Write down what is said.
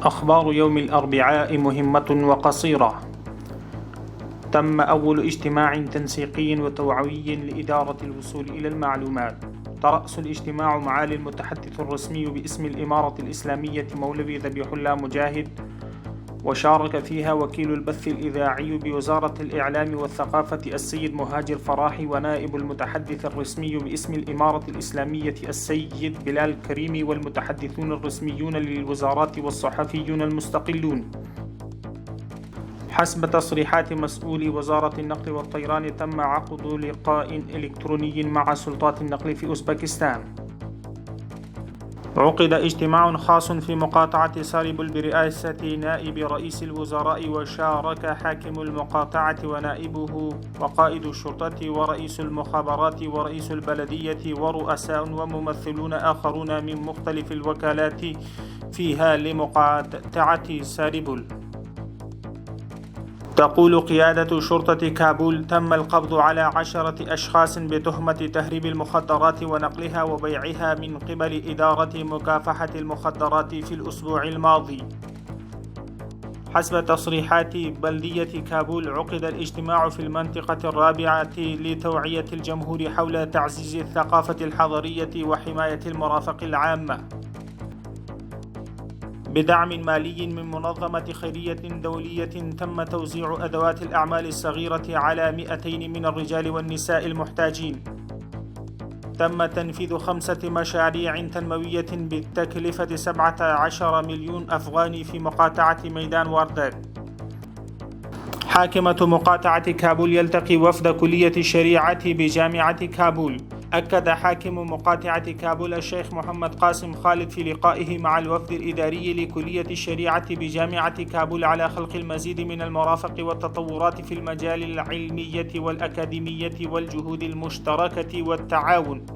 أخبار يوم الأربعاء مهمة وقصيرة. تم أول اجتماع تنسيقي وتوعوي لإدارة الوصول إلى المعلومات. ترأس الاجتماع معالي المتحدث الرسمي باسم الإمارة الإسلامية مولوي ذبيح الله مجاهد، وشارك فيها وكيل البث الإذاعي بوزارة الإعلام والثقافة السيد مهاجر فراحي، ونائب المتحدث الرسمي باسم الإمارة الإسلامية السيد بلال كريمي، والمتحدثون الرسميون للوزارات والصحفيون المستقلون. حسب تصريحات مسؤولي وزارة النقل والطيران، تم عقد لقاء إلكتروني مع سلطات النقل في أوزبكستان. عقد اجتماع خاص في مقاطعة ساريبول برئاسة نائب رئيس الوزراء، وشارك حاكم المقاطعة ونائبه وقائد الشرطة ورئيس المخابرات ورئيس البلدية ورؤساء وممثلون آخرون من مختلف الوكالات فيها لمقاطعة ساريبول. تقول قيادة شرطة كابول: تم القبض على 10 أشخاص بتهمة تهريب المخدرات ونقلها وبيعها من قبل إدارة مكافحة المخدرات في الأسبوع الماضي. حسب تصريحات بلدية كابول، عقد الاجتماع في المنطقة الرابعة لتوعية الجمهور حول تعزيز الثقافة الحضرية وحماية المرافق العامة، بدعم مالي من منظمة خيرية دولية. تم توزيع أدوات الأعمال الصغيرة على 200 من الرجال والنساء المحتاجين. تم تنفيذ 5 مشاريع تنموية بتكلفة 17 مليون أفغاني في مقاطعة ميدان وارداك. حاكمة مقاطعة كابول يلتقي وفد كلية الشريعة بجامعة كابول. أكد حاكم مقاطعة كابول الشيخ محمد قاسم خالد في لقائه مع الوفد الإداري لكلية الشريعة بجامعة كابول على خلق المزيد من المرافق والتطورات في المجال العلمية والأكاديمية والجهود المشتركة والتعاون